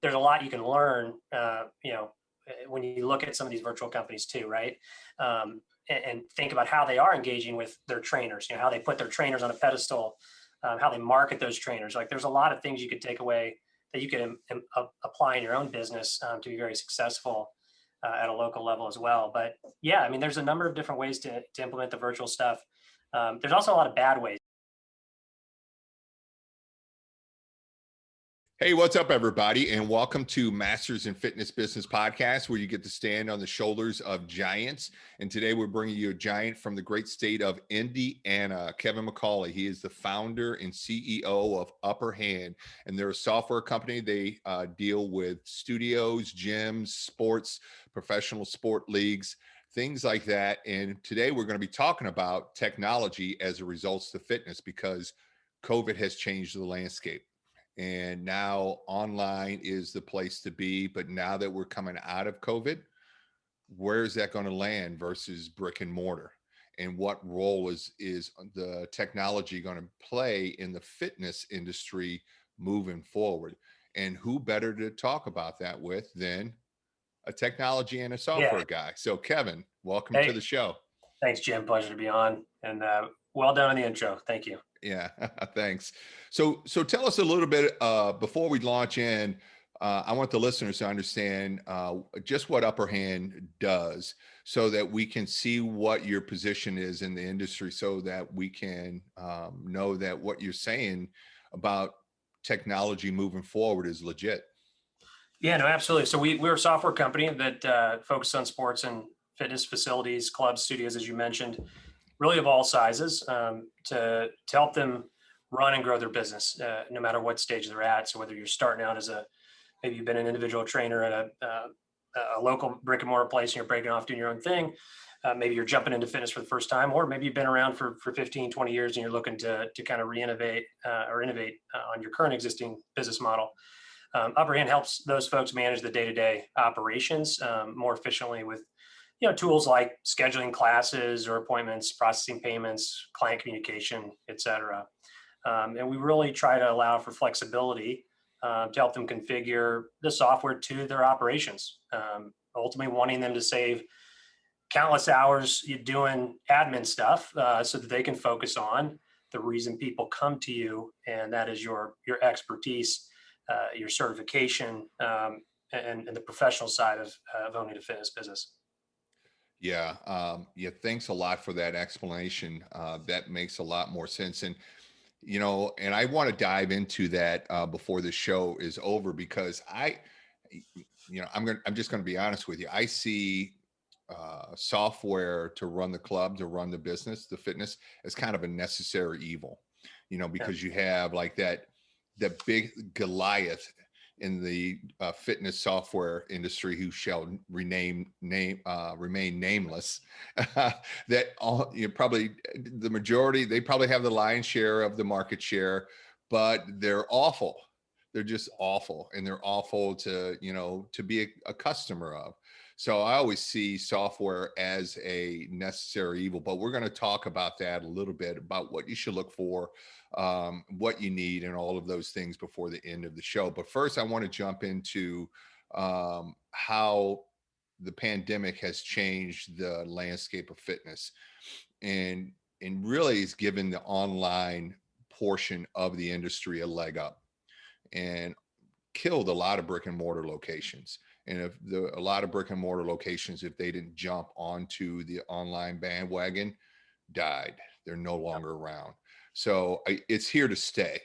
there's a lot you can learn, when you look at some of these virtual companies too, right? And think about how they are engaging with their trainers, how they put their trainers on a pedestal, how they market those trainers. Like there's a lot of things you could take away that you can apply in your own business to be very successful at a local level as well. But yeah, I mean, there's a number of different ways to implement the virtual stuff. There's also a lot of bad ways. Hey, what's up, everybody? And welcome to Masters in Fitness Business Podcast, where you get to stand on the shoulders of giants. And today we're bringing you a giant from the great state of Indiana, Kevin MacCauley. He is the founder and CEO of Upper Hand, and they're a software company. They deal with studios, gyms, sports, professional sport leagues, things like that. And today we're going to be talking about technology as it results to fitness, because COVID has changed the landscape. And now online is the place to be. But now that we're coming out of COVID, where is that going to land versus brick and mortar? And what role is the technology going to play in the fitness industry moving forward? And who better to talk about that with than a technology and a software guy? So Kevin, welcome to the show. Thanks, Jim. Pleasure to be on. And well done on the intro. Thank you. Yeah, thanks. So tell us a little bit before we launch in. I want the listeners to understand just what Upper Hand does, so that we can see what your position is in the industry, so that we can know that what you're saying about technology moving forward is legit. Yeah, no, absolutely. So we're a software company that focuses on sports and fitness facilities, clubs, studios, as you mentioned, really of all sizes, to help them run and grow their business, no matter what stage they're at. So whether you're starting out as maybe you've been an individual trainer at a local brick and mortar place and you're breaking off doing your own thing, maybe you're jumping into fitness for the first time, or maybe you've been around for 15, 20 years and you're looking to kind of re-innovate or innovate on your current existing business model. Upper Hand helps those folks manage the day-to-day operations more efficiently with tools like scheduling classes or appointments, processing payments, client communication, et cetera. And we really try to allow for flexibility to help them configure the software to their operations, ultimately wanting them to save countless hours doing admin stuff so that they can focus on the reason people come to you, and that is your expertise, your certification, and the professional side of owning a fitness business. Yeah. Thanks a lot for that explanation. That makes a lot more sense. And, and I want to dive into that before the show is over, because I'm just going to be honest with you. I see software to run the club, to run the business, the fitness, as kind of a necessary evil, because you have like that big Goliath in the fitness software industry, who shall remain nameless, that probably the majority, they probably have the lion's share of the market share, but they're awful. They're just awful. And they're awful to be a customer of. So I always see software as a necessary evil, but we're going to talk about that a little bit, about what you should look for, what you need, and all of those things before the end of the show. But first, I want to jump into how the pandemic has changed the landscape of fitness, and really has given the online portion of the industry a leg up, and killed a lot of brick and mortar locations. And a lot of brick and mortar locations, if they didn't jump onto the online bandwagon, died. They're no longer around. So it's here to stay.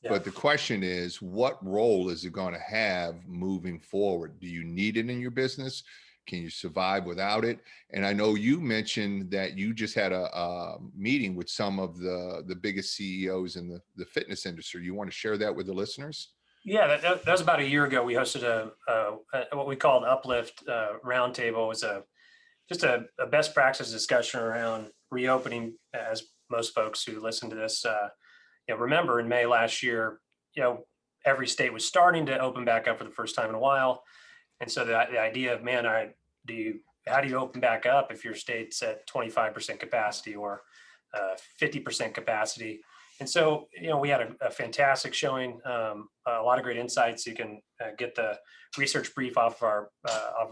Yeah. But the question is, what role is it going to have moving forward? Do you need it in your business? Can you survive without it? And I know you mentioned that you just had a meeting with some of the biggest CEOs in the fitness industry. You want to share that with the listeners? Yeah, that was about a year ago. We hosted what we called Uplift Roundtable. It was just a best practice discussion around reopening. As most folks who listen to this, remember, in May last year, every state was starting to open back up for the first time in a while, and so the idea of, man, how do you open back up if your state's at 25% capacity or 50% capacity? And so, we had a fantastic showing, a lot of great insights. You can get the research brief off of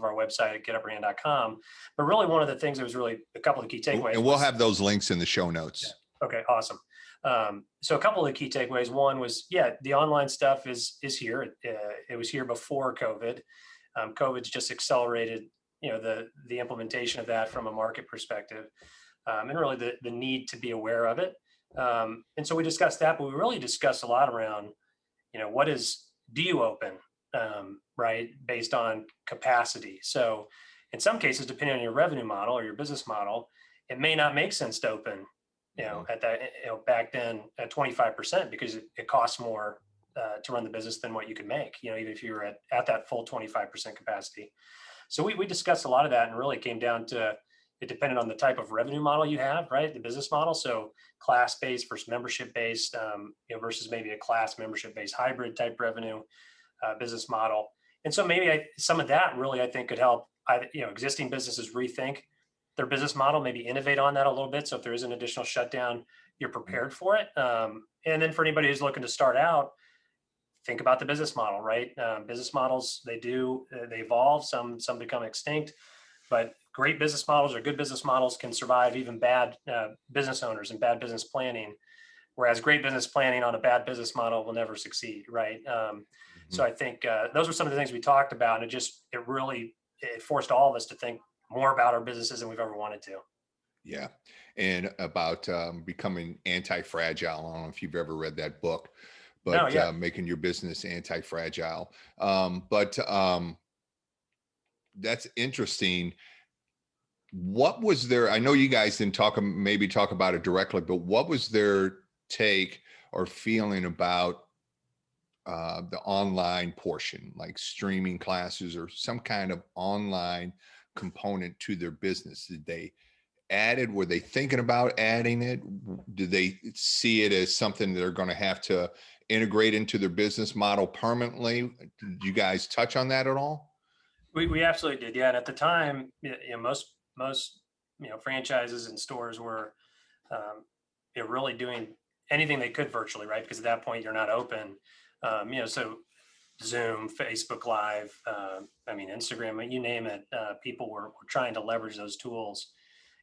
our website at getupperhand.com. But really, one of the things that was really a couple of key takeaways. And we'll have those links in the show notes. Okay, awesome. So a couple of the key takeaways. One was, the online stuff is here. It was here before COVID. COVID's just accelerated, the implementation of that from a market perspective, and really the need to be aware of it. And so we discussed that, but we really discussed a lot around, do you open, right, based on capacity? So in some cases, depending on your revenue model or your business model, it may not make sense to open, at that, back then at 25%, because it costs more to run the business than what you could make, even if you were at that full 25% capacity. So we discussed a lot of that, and really came down to it depended on the type of revenue model you have, right? The business model. So class-based versus membership-based, versus maybe a class membership-based hybrid type revenue business model. And so maybe some of that really, I think, could help, existing businesses rethink their business model, maybe innovate on that a little bit. So if there is an additional shutdown, you're prepared for it. And then for anybody who's looking to start out, think about the business model, right? Business models, they evolve, some become extinct, but great business models or good business models can survive even bad business owners and bad business planning, whereas great business planning on a bad business model will never succeed, right? So I think those were some of the things we talked about, and it forced all of us to think more about our businesses than we've ever wanted to. Yeah. And about becoming anti-fragile. I don't know if you've ever read that book, but making your business anti-fragile. But that's interesting. What was their, I know you guys didn't maybe talk about it directly, but what was their take or feeling about the online portion, like streaming classes or some kind of online component to their business? Were they thinking about adding it? Do they see it as something they're going to have to integrate into their business model permanently? Did you guys touch on that at all? We absolutely did. Yeah. And at the time, most franchises and stores were, really doing anything they could virtually, right? Because at that point you're not open. So Zoom, Facebook Live, Instagram, you name it. People were trying to leverage those tools.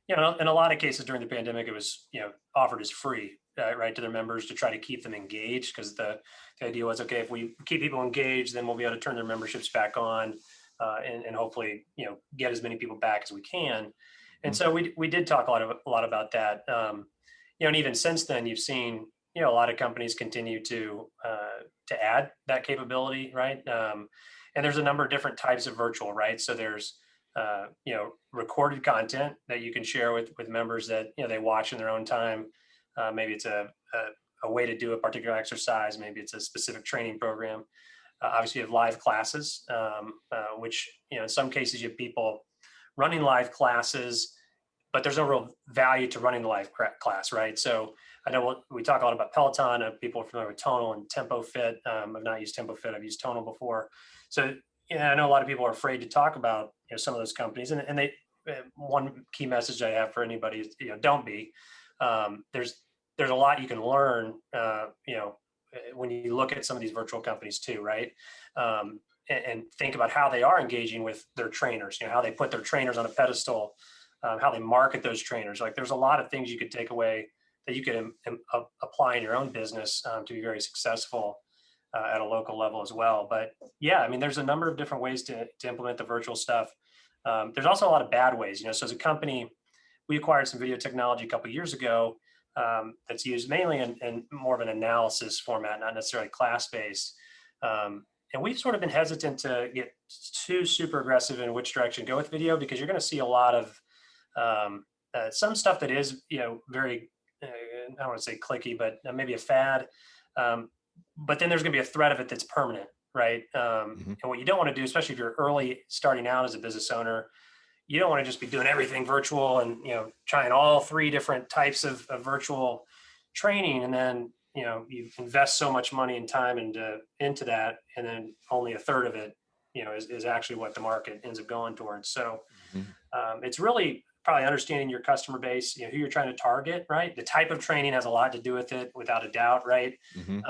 In a lot of cases during the pandemic, it was, offered as free, right, to their members to try to keep them engaged. Because the idea was, okay, if we keep people engaged, then we'll be able to turn their memberships back on, and hopefully, get as many people back as we can. And so we did talk a lot about that. And even since then, you've seen, a lot of companies continue to add that capability, right? And there's a number of different types of virtual, right? So there's recorded content that you can share with members that they watch in their own time. Maybe it's a way to do a particular exercise. Maybe it's a specific training program. Obviously, you have live classes, which in some cases you have people running live classes, but there's no real value to running the live class, right? So I know we talk a lot about Peloton. People are familiar with Tonal and Tempo Fit. I've not used Tempo Fit. I've used Tonal before. So I know a lot of people are afraid to talk about some of those companies, and they one key message I have for anybody is don't be. There's a lot you can learn when you look at some of these virtual companies too, right? And think about how they are engaging with their trainers. How they put their trainers on a pedestal, how they market those trainers. Like there's a lot of things you could take away that you could apply in your own business to be very successful at a local level as well. But there's a number of different ways to implement the virtual stuff. There's also a lot of bad ways, so as a company, we acquired some video technology a couple of years ago that's used mainly in more of an analysis format, not necessarily class-based. And we've sort of been hesitant to get too super aggressive in which direction to go with video, because you're going to see a lot of some stuff that is, very, I don't want to say clicky, but maybe a fad. But then there's going to be a threat of it that's permanent, right? And what you don't want to do, especially if you're early starting out as a business owner, you don't want to just be doing everything virtual and, trying all three different types of virtual training. And then, you invest so much money and time into that, and then only a third of it, is actually what the market ends up going towards. So it's really probably understanding your customer base, who you're trying to target, right? The type of training has a lot to do with it, without a doubt, right? Hmm.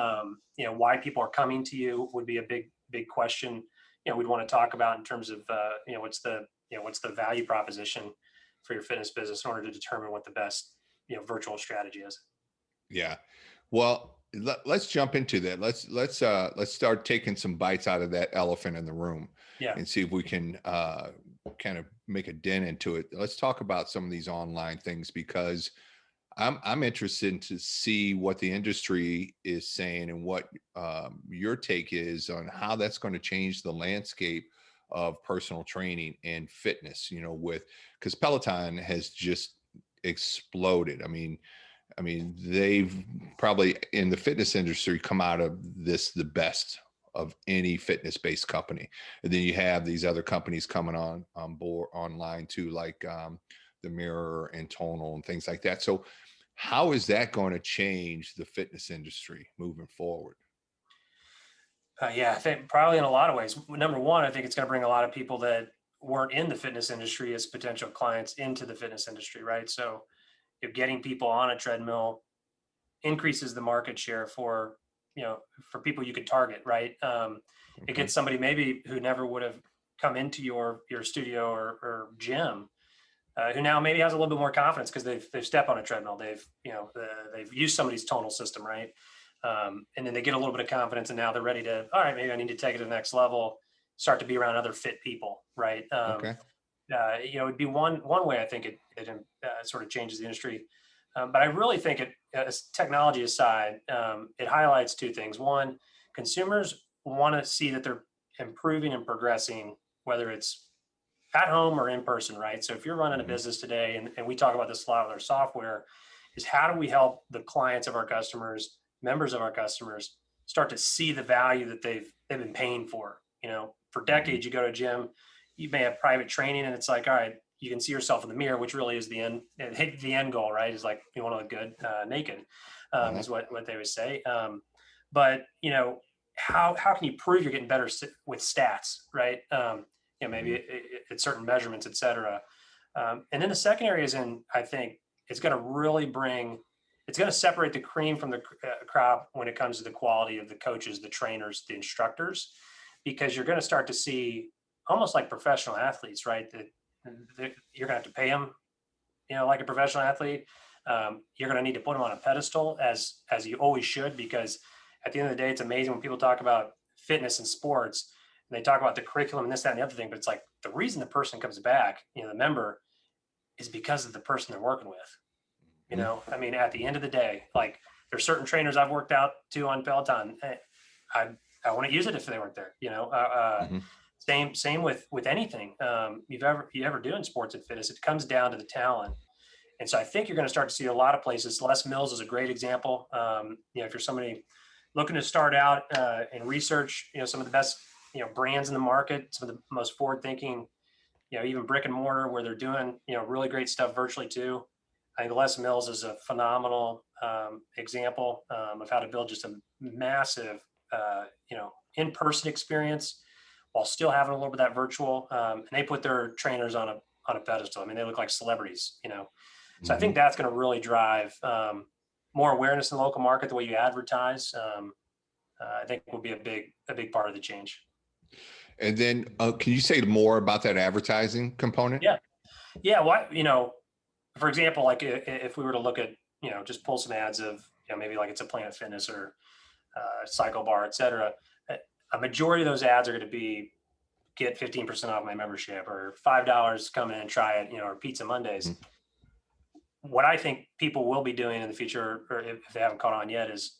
Why people are coming to you would be a big question. We'd want to talk about in terms of, what's the value proposition for your fitness business in order to determine what the best, virtual strategy is. Yeah. Well, let's jump into that. Let's start taking some bites out of that elephant in the room Yeah. and see if we can kind of make a dent into it. Let's talk about some of these online things, because I'm interested to see what the industry is saying and what your take is on how that's going to change the landscape of personal training and fitness. With because Peloton has just exploded. I mean, they've probably in the fitness industry come out of this the best of any fitness-based company. And then you have these other companies coming on board online too, like the Mirror and Tonal and things like that. So, how is that going to change the fitness industry moving forward? Yeah, I think probably in a lot of ways. Number one, I think it's going to bring a lot of people that weren't in the fitness industry as potential clients into the fitness industry, right? So, if getting people on a treadmill increases the market share for people you could target, right? It Okay. gets somebody maybe who never would have come into your studio or gym, who now maybe has a little bit more confidence because they've stepped on a treadmill, they've used somebody's tonal system, right? And then they get a little bit of confidence, and now they're ready to, all right, maybe I need to take it to the next level, start to be around other fit people, right? Okay. It'd be one way I think it sort of changes the industry. But I really think as technology aside, it highlights two things. One, consumers want to see that they're improving and progressing, whether it's at home or in person, right? So if you're running a Hmm. business today, and we talk about this a lot with our software, is how do we help the clients of our customers, members of our customers, start to see the value that they've been paying for? For Hmm. decades, you go to a gym, you may have private training, and it's like, all right, you can see yourself in the mirror, which really is the end goal, right? Is like you want to look good naked, Uh-huh. is what they would say. But how can you prove you're getting better with stats, right? Maybe Hmm. at certain measurements, et cetera. And then the second area is I think it's going to really it's going to separate the cream from the crop when it comes to the quality of the coaches, the trainers, the instructors, because you're going to start to see almost like professional athletes, right? That you're going to have to pay them, like a professional athlete. You're going to need to put them on a pedestal as you always should, because at the end of the day, it's amazing when people talk about fitness and sports, and they talk about the curriculum and this, that, and the other thing. But it's like the reason the person comes back, the member, is because of the person they're working with. I mean, at the end of the day, like there's certain trainers I've worked out to on Peloton. I I wouldn't use it if they weren't there. Hmm. Same with anything you ever do in sports and fitness. It comes down to the talent. And so I think you're going to start to see a lot of places. Les Mills is a great example. If you're somebody looking to start out and research, some of the best, brands in the market, some of the most forward thinking, even brick and mortar where they're doing, really great stuff virtually too. I think Les Mills is a phenomenal example of how to build just a massive, in-person experience while still having a little bit of that virtual. And they put their trainers on a pedestal. I mean, they look like celebrities. So I Hmm. think that's going to really drive more awareness in the local market. The way you advertise, I think will be a big part of the change. And then, can you say more about that advertising component? Yeah, yeah. For example, like if we were to look at just pull some ads of maybe like it's a Planet Fitness or Cycle Bar, et cetera. A majority of those ads are going to be get 15% off my membership or $5 come in and try it, or Pizza Mondays. Mhm. What I think people will be doing in the future, or if they haven't caught on yet, is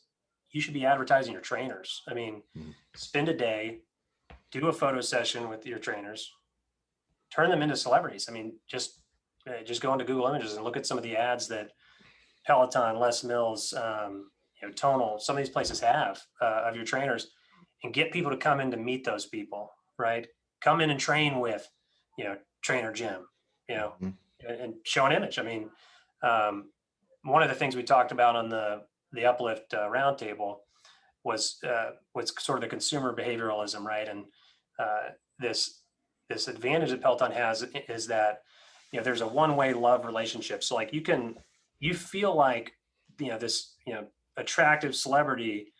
you should be advertising your trainers. I mean, Mhm. spend a day, do a photo session with your trainers, turn them into celebrities. I mean, just go into Google Images and look at some of the ads that Peloton, Les Mills, Tonal, some of these places have of your trainers, and get people to come in to meet those people, right? Come in and train with, Trainer Jim, you know, Mhm. and show an image. I mean, um, one of the things we talked about on the Uplift roundtable was sort of the consumer behavioralism, right? And uh, this advantage that Peloton has is that there's a one-way love relationship. So like you feel like, this, attractive celebrity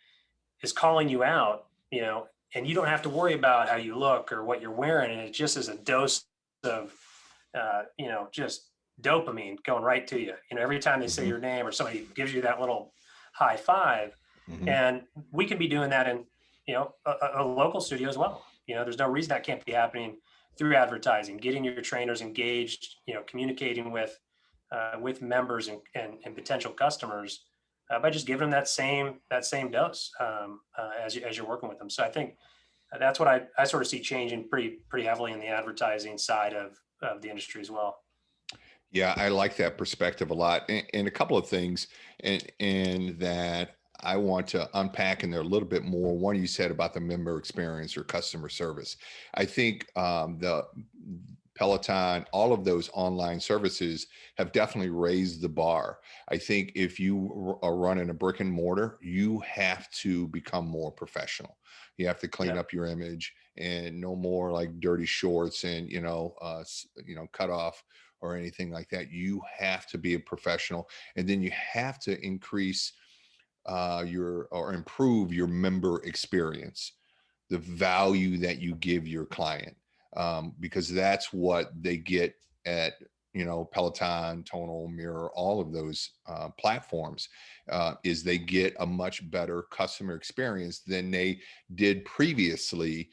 is calling you out, and you don't have to worry about how you look or what you're wearing. And it just is a dose of, just dopamine going right to you. Every time they say Hmm. your name or somebody gives you that little high five. Hmm. And we can be doing that in, a local studio as well. There's no reason that can't be happening through advertising, getting your trainers engaged, communicating with members and potential customers by just giving them that same dose as you're working with them. So I think that's what I sort of see changing pretty heavily in the advertising side of the industry as well. Yeah, I like that perspective a lot. And a couple of things and that I want to unpack in there a little bit more. One, you said about the member experience or customer service. I think the Peloton, all of those online services have definitely raised the bar. I think if you are running a brick and mortar, you have to become more professional. You have to clean Yeah. up your image and no more like dirty shorts and cut off or anything like that. You have to be a professional, and then you have to increase your or improve your member experience, the value that you give your client, because that's what they get at Peloton, Tonal, Mirror, all of those platforms, is they get a much better customer experience than they did previously,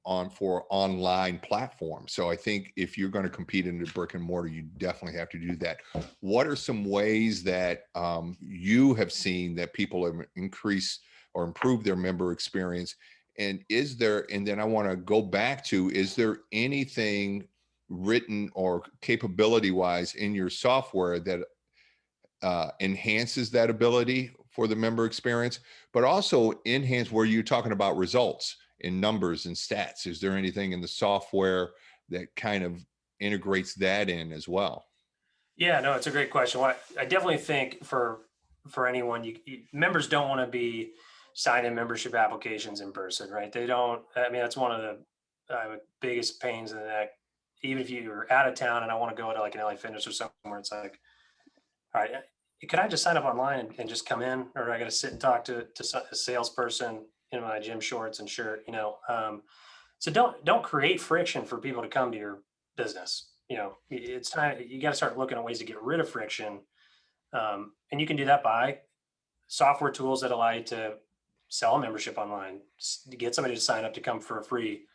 on for online platforms. So I think if you're going to compete in the brick and mortar, you definitely have to do that. What are some ways that you have seen that people have increased or improved their member experience? And then I want to go back to, is there anything written or capability wise in your software that enhances that ability for the member experience, but also enhance where you're talking about results in numbers and stats? Is there anything in the software that kind of integrates that in as well? Yeah, no, it's a great question. Well, I definitely think for anyone, members don't want to be signing membership applications in person, right? They don't. I mean, that's one of the biggest pains in the neck. Even if you're out of town and I want to go to like an LA Fitness or somewhere, it's like, all right, could I just sign up online and just come in, or I got to sit and talk to a salesperson in my gym shorts and shirt, So don't create friction for people to come to your business. It's time you got to start looking at ways to get rid of friction, and you can do that by software tools that allow you to sell a membership online, to get somebody to sign up to come for a free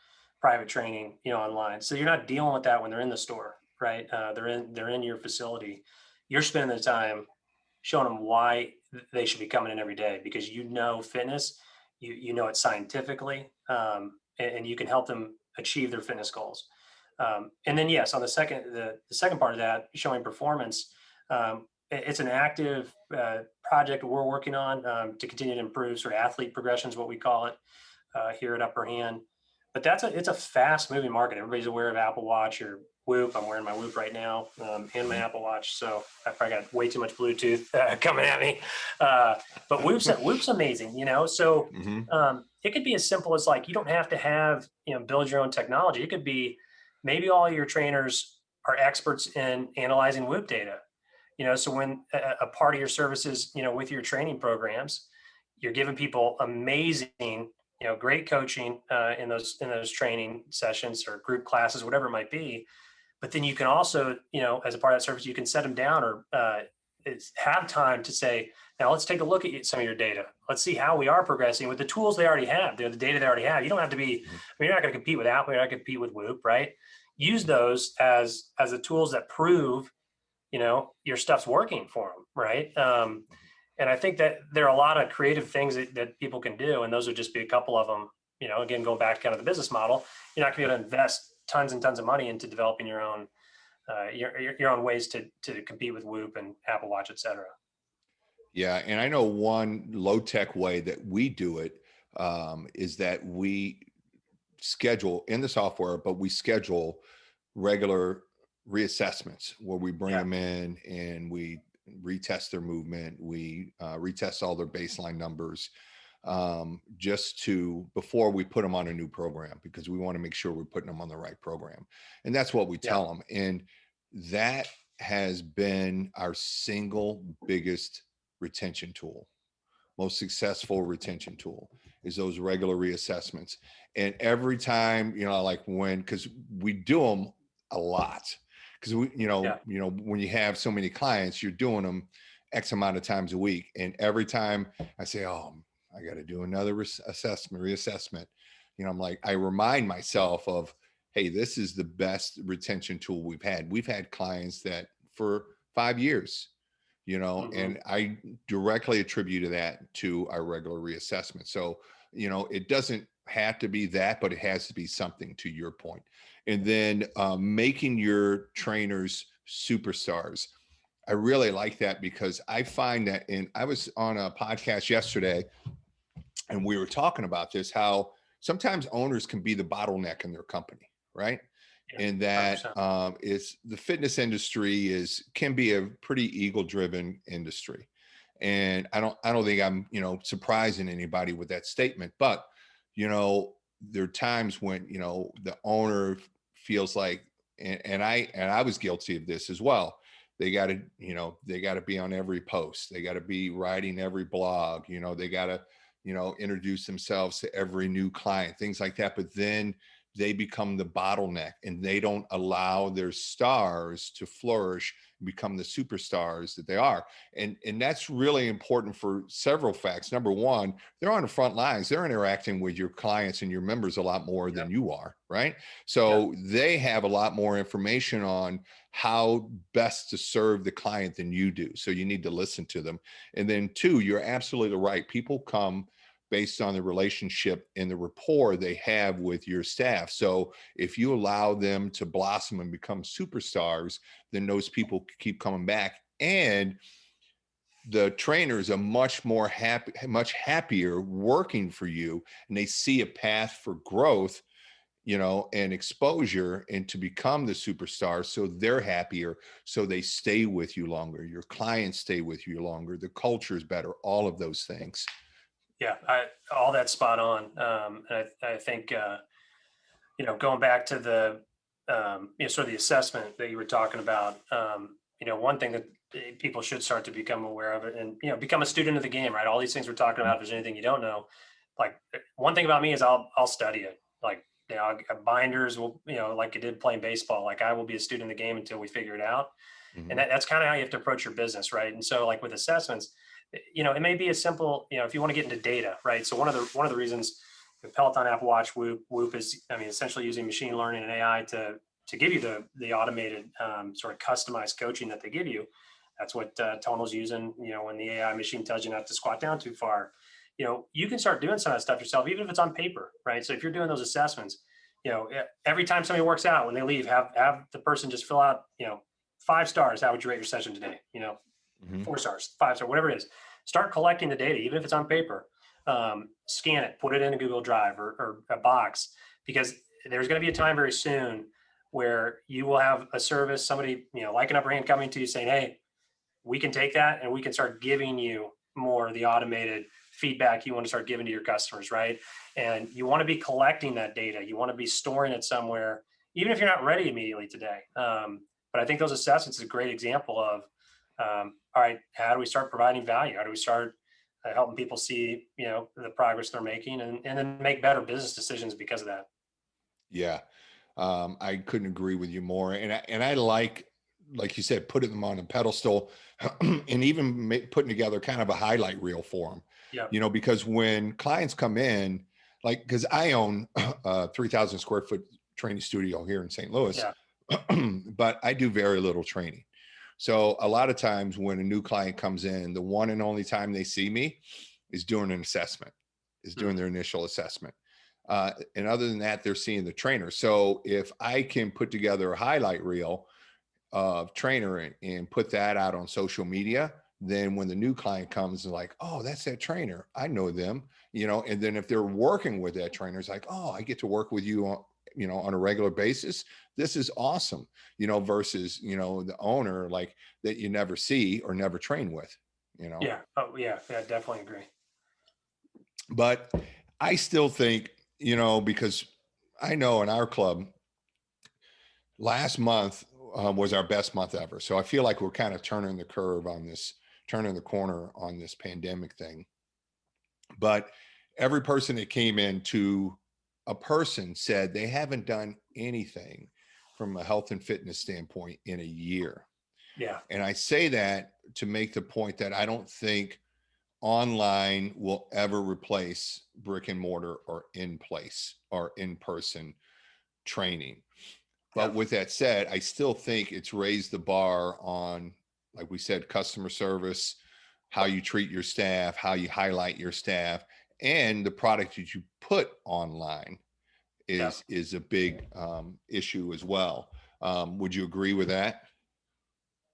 private training, online. So you're not dealing with that when they're in the store, right? They're in your facility. You're spending the time showing them why they should be coming in every day, because fitness, you know it scientifically, and you can help them achieve their fitness goals. And then yes, on the second part of that, showing performance, it's an active project we're working on to continue to improve sort of athlete progression is what we call it here at Upper Hand. But it's a fast moving market. Everybody's aware of Apple Watch or Whoop. I'm wearing my Whoop right now and my Mhm. Apple Watch, so I probably got way too much Bluetooth coming at me. But Whoop's amazing, So Mhm. it could be as simple as like you don't have to have build your own technology. It could be maybe all your trainers are experts in analyzing Whoop data. So when a part of your services, with your training programs, you're giving people amazing, great coaching in those training sessions or group classes, whatever it might be. But then you can also, as a part of that service, you can set them down or have time to say, now let's take a look at some of your data. Let's see how we are progressing with the tools they already have, the data they already have. You don't have to be, I Mhm. mean, you're not going to compete with Apple, you're not going to compete with Whoop, right? Use those as the tools that prove, your stuff's working for them, right? And I think that there are a lot of creative things that people can do, and those would just be a couple of them. Again, going back to kind of the business model, you're not going to be able to invest tons and tons of money into developing your own ways to compete with Whoop and Apple Watch, et cetera. Yeah, and I know one low tech way that we do it is that we schedule in the software, but we schedule regular reassessments where we bring Yeah, them in and we retest their movement. We retest all their baseline numbers. just to, before we put them on a new program, because we want to make sure we're putting them on the right program. And that's what we Yeah. tell them. And that has been our single biggest retention tool, most successful retention tool, is those regular reassessments. And every time, like because we do them a lot, because Yeah. when you have so many clients, you're doing them X amount of times a week. And every time I say, oh, I got to do another reassessment, I'm like, I remind myself of, hey, this is the best retention tool we've had. We've had clients that for 5 years, and I directly attribute that to our regular reassessment. So, it doesn't have to be that, but it has to be something, to your point. And then making your trainers superstars. I really like that, because I find that, I was on a podcast yesterday and we were talking about this, how sometimes owners can be the bottleneck in their company, right? Yeah. And that 100%. is, the fitness industry can be a pretty ego driven industry. And I don't think I'm, surprising anybody with that statement, but, there are times when, the owner feels like, and I was guilty of this as well. They got to be on every post. They got to be writing every blog, they got to, introduce themselves to every new client, things like that. But then they become the bottleneck, and they don't allow their stars to flourish and become the superstars that they are. And that's really important for several facts. Number one, they're on the front lines. They're interacting with your clients and your members a lot more than you are, right? So they have a lot more information on how best to serve the client than you do. So you need to listen to them. And then two, you're absolutely right. People come based on the relationship and the rapport they have with your staff. So if you allow them to blossom and become superstars, then those people keep coming back. And the trainers are much happier working for you, and they see a path for growth, and exposure, and to become the superstar. So they're happier. So they stay with you longer. Your clients stay with you longer. The culture is better. All of those things. Yeah. All that's spot on. And I think, going back to the, sort of the assessment that you were talking about, one thing that people should start to become aware of it, and, become a student of the game, right? All these things we're talking about, if there's anything you don't know, like, one thing about me is I'll study it. Like, binders will, like you did playing baseball, like I will be a student of the game until we figure it out. And Mm-hmm. that's kind of how you have to approach your business. Right. And so, like with assessments, it may be as simple, if you want to get into data, right? So one of the reasons the Peloton, Apple Watch, Whoop is, essentially using machine learning and AI to give you the automated, sort of customized coaching that they give you. That's what Tonal's using. When the AI machine tells you not to squat down too far, you can start doing some of that stuff yourself, even if it's on paper, right? So if you're doing those assessments, every time somebody works out, when they leave, have the person just fill out, 5 stars. How would you rate your session today? Mm-hmm. 4 stars, 5 stars, whatever it is. Start collecting the data, even if it's on paper. Scan it, put it in a Google Drive or a box, because there's going to be a time very soon where you will have a service, somebody, like an upper hand coming to you saying, hey, we can take that and we can start giving you more of the automated feedback you want to start giving to your customers, right? And you want to be collecting that data. You want to be storing it somewhere, even if you're not ready immediately today. But I think those assessments is a great example of, all right, how do we start providing value? How do we start helping people see, the progress they're making, and then make better business decisions because of that? Yeah. I couldn't agree with you more. And I like you said, putting them on a pedestal, and even putting together kind of a highlight reel for them, Yeah. because when clients come in, like, cause I own a 3,000 square foot training studio here in St. Louis, Yeah. but I do very little training. So a lot of times when a new client comes in, the one and only time they see me is doing an assessment, is doing Mhm. their initial assessment. And other than that, they're seeing the trainer. So if I can put together a highlight reel of trainer and put that out on social media, then when the new client comes, they're like, oh, that's that trainer. I know them, and then if they're working with that trainer, it's like, oh, I get to work with you on, on a regular basis. This is awesome, versus, the owner, like, that you never see or never train with. Yeah. Oh, yeah. Yeah. Definitely agree. But I still think, because I know in our club, last month was our best month ever. So I feel like we're kind of turning the corner on this pandemic thing. But every person that came into a person said they haven't done anything from a health and fitness standpoint in a year. Yeah. And I say that to make the point that I don't think online will ever replace brick and mortar or in place or in person training. Yeah. But with that said, I still think it's raised the bar on, like we said, customer service, how you treat your staff, how you highlight your staff, and the product that you put online Yeah. is a big issue as well. Would you agree with that?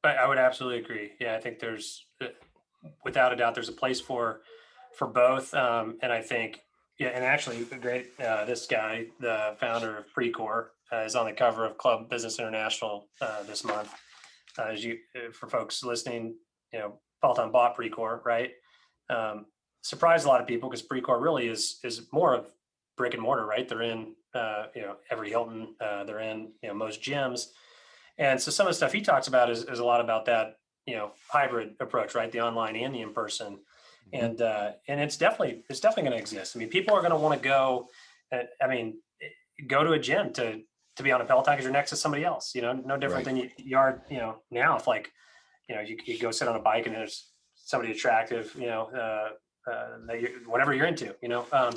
I would absolutely agree. Yeah, I think there's, without a doubt, there's a place for both. And I think, yeah, and actually, great. This guy, the founder of Precor, is on the cover of Club Business International this month. As you, for folks listening, Peloton bought Precor, right? Um, Surprised a lot of people because Precor really is more of brick and mortar, right? They're in, every Hilton. They're in, most gyms. And so some of the stuff he talks about is a lot about that, hybrid approach, right? The online and the in person, Mhm. and it's definitely going to exist. I mean, people are going to want to go. Go to a gym to be on a Peloton because you're next to somebody else. No different Right. than you are. Now if like, you go sit on a bike and there's somebody attractive, whatever you're into,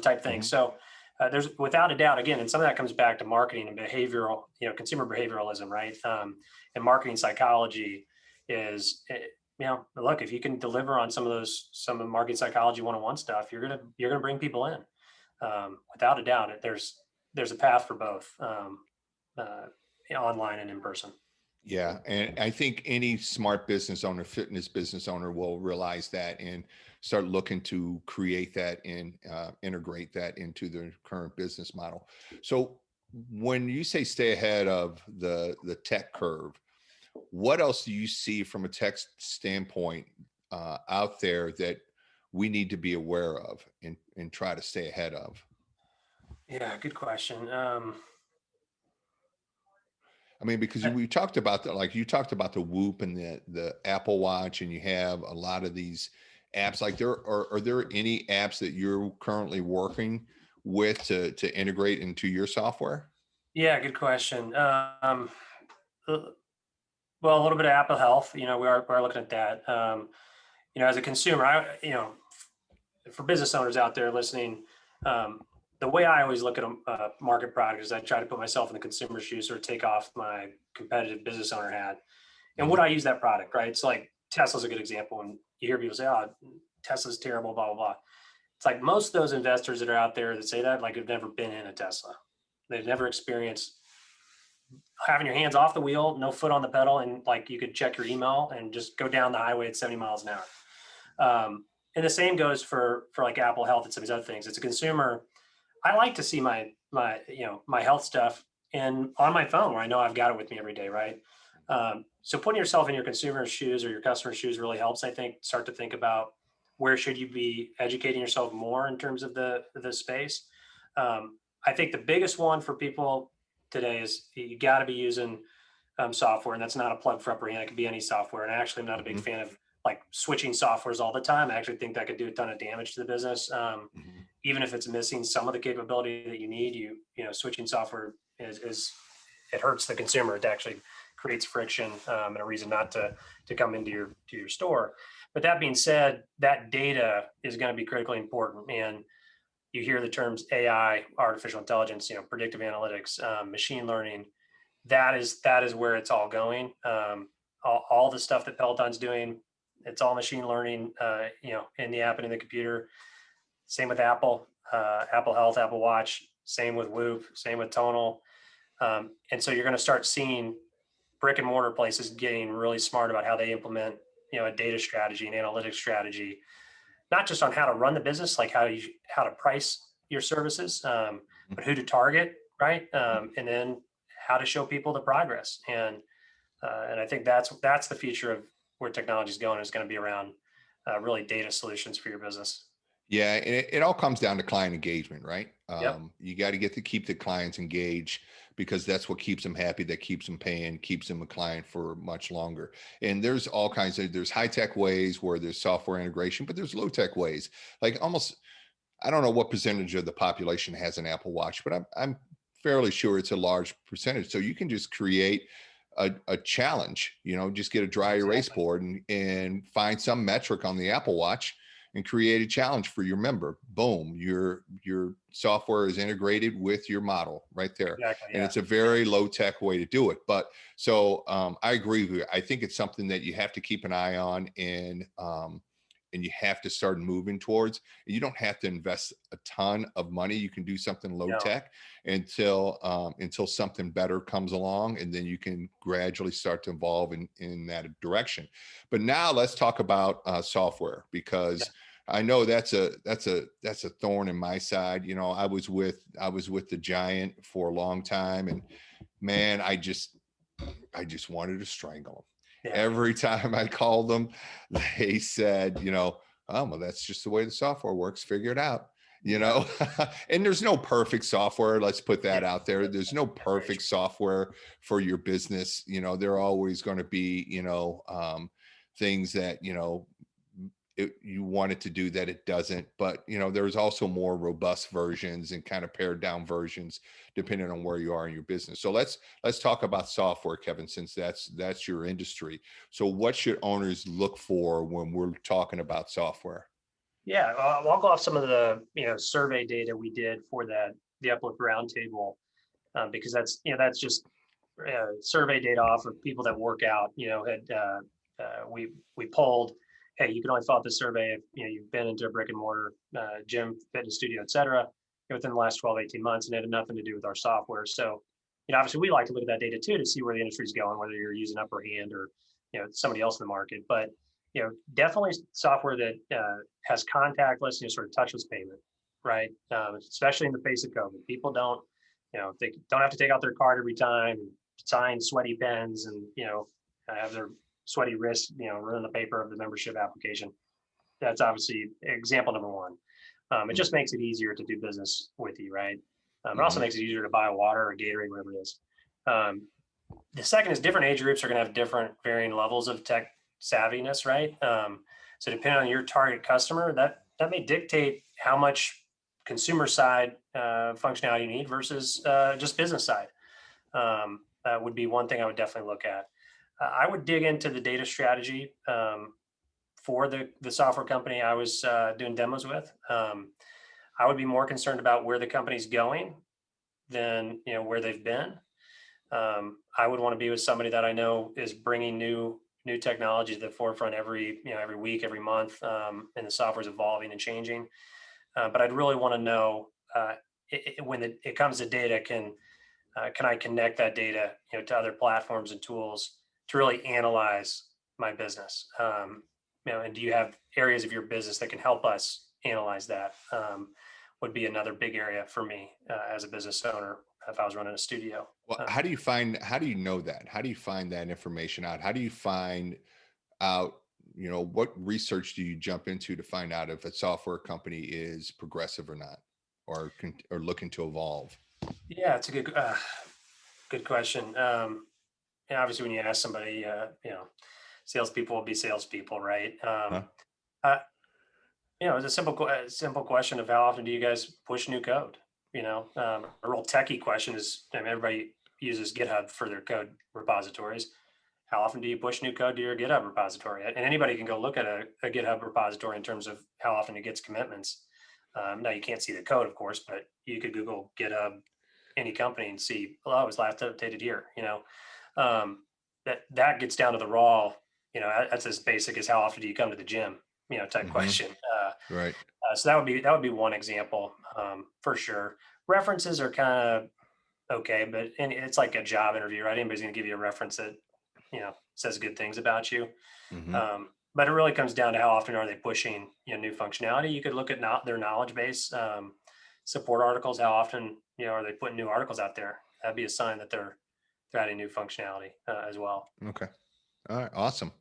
type thing. Mhm. So there's without a doubt, again, and some of that comes back to marketing and behavioral, consumer behavioralism, right? And marketing psychology is, look, if you can deliver on some of the marketing psychology 101 stuff, you're gonna bring people in. Without a doubt, there's a path for both, uh, online and in person. Yeah, and I think any smart business owner, fitness business owner, will realize that and start looking to create that and integrate that into their current business model. So, when you say stay ahead of the tech curve, what else do you see from a tech standpoint out there that we need to be aware of and try to stay ahead of? Yeah, good question. I mean, because we talked about that, like you talked about the Whoop and the Apple Watch, and you have a lot of these apps. Like, are there any apps that you're currently working with to integrate into your software? Yeah, good question. Uh, well, a little bit of Apple Health. We are looking at that. As a consumer, for business owners out there listening, um, the way I always look at a market product is I try to put myself in the consumer shoes or take off my competitive business owner hat. And would Mhm. I use that product, right? It's like Tesla's a good example. When you hear people say, "Oh, Tesla's terrible," blah blah blah. It's like most of those investors that are out there that say that, like, have never been in a Tesla. They've never experienced having your hands off the wheel, no foot on the pedal, and like you could check your email and just go down the highway at 70 miles an hour. And the same goes for like Apple Health and some of these other things. As a consumer, I like to see my health stuff in on my phone where I know I've got it with me every day, right? So putting yourself in your consumer's shoes or your customer's shoes really helps. I think start to think about where should you be educating yourself more in terms of the space. I think the biggest one for people today is you got to be using software, and that's not a plug for upper hand. It could be any software. And actually, I'm not a big Mhm. fan of like switching softwares all the time. I actually think that could do a ton of damage to the business. Mhm. Even if it's missing some of the capability that you need, switching software is it hurts the consumer. It actually creates friction, and a reason not to come into your store. But that being said, that data is going to be critically important. And you hear the terms AI, artificial intelligence, predictive analytics, machine learning. That is where it's all going. All the stuff that Peloton's doing, it's all machine learning. In the app and in the computer. Same with Apple, Apple Health, Apple Watch. Same with Whoop. Same with Tonal. And so you're going to start seeing brick and mortar places getting really smart about how they implement, a data strategy and analytics strategy, not just on how to run the business, like how to price your services, but who to target, right? And then how to show people the progress. And I think that's the future of where technology is going. Is going to be around really data solutions for your business. Yeah, and it all comes down to client engagement, right? Yep. You got to get to keep the clients engaged because that's what keeps them happy, that keeps them paying, keeps them a client for much longer. And there's all kinds of there's high tech ways where there's software integration, but there's low tech ways. Like almost, I don't know what percentage of the population has an Apple Watch, but I'm fairly sure it's a large percentage. So you can just create a challenge, just get a dry erase Exactly. board and find some metric on the Apple Watch and create a challenge for your member. Boom, your software is integrated with your model right there. Exactly. And Yeah. it's a very low tech way to do it. But so I agree with you. I think it's something that you have to keep an eye on and you have to start moving towards. You don't have to invest a ton of money. You can do something low No. tech until something better comes along, and then you can gradually start to evolve in that direction. But now let's talk about software, Yeah. because I know that's a thorn in my side. I was with the Giant for a long time, and man, I just wanted to strangle them. Yeah. Every time I called them, they said, oh, well, that's just the way the software works. Figure it out, you Yeah. know? And there's no perfect software. Let's put Yeah. that out there. There's no That's very perfect true. software for your business. There are always going to be, things that, you want it to do that it doesn't. But there's also more robust versions and kind of pared down versions depending on where you are in your business. So let's talk about software, Kevin, since that's your industry. So what should owners look for when we're talking about software? Yeah. I'll go off some of the survey data we did for the Uplift Roundtable, because that's just survey data off of people that work out. Had we polled, hey, you can only fill out the survey if you've been into a brick and mortar gym, fitness studio, et cetera, within the last 12, 18 months, and it had nothing to do with our software. So, obviously we like to look at that data too to see where the industry's going, whether you're using upper hand or somebody else in the market. But definitely software that has contactless, sort of touchless payment, right? Especially in the face of COVID, people don't, they don't have to take out their card every time, sign sweaty pens, and have their sweaty wrists, ruin the paper of the membership application. That's obviously example number one. It just makes it easier to do business with you, right? It also Mm-hmm. makes it easier to buy water or Gatorade, whatever it is. Um, the second is different age groups are going to have different varying levels of tech savviness, right? So depending on your target customer, that may dictate how much consumer side functionality you need versus just business side. Would be one thing I would definitely look at. I would dig into the data strategy for the software company I was doing demos with. I would be more concerned about where the company's going than where they've been. I would want to be with somebody that I know is bringing new technology to the forefront every week, every month, and the software is evolving and changing. But I'd really want to know when it comes to data, can I connect that data to other platforms and tools to really analyze my business? And do you have areas of your business that can help us analyze that? Would be another big area for me as a business owner if I was running a studio. Well, how do you know that? How do you find that information out? How do you find out, what research do you jump into to find out if a software company is progressive or not, or looking to evolve? Yeah, it's a good question. And obviously, when you ask somebody, salespeople will be salespeople, right? Huh? Uh, it's a simple question of how often do you guys push new code? A real techie question is, everybody uses GitHub for their code repositories. How often do you push new code to your GitHub repository? And anybody can go look at a GitHub repository in terms of how often it gets commitments. Now you can't see the code, of course, but you could Google GitHub, any company, and see, oh, it was last updated here. That gets down to the raw. That's as basic as how often do you come to the gym, type Hmm. question. Right. So that would be one example, for sure. References are kind of okay, but and it's like a job interview, right? Anybody's going to give you a reference that says good things about you. Hmm. But it really comes down to how often are they pushing new functionality. You could look at their knowledge base, support articles. How often are they putting new articles out there? That'd be a sign that they're adding new functionality as well. Okay. All right. Awesome.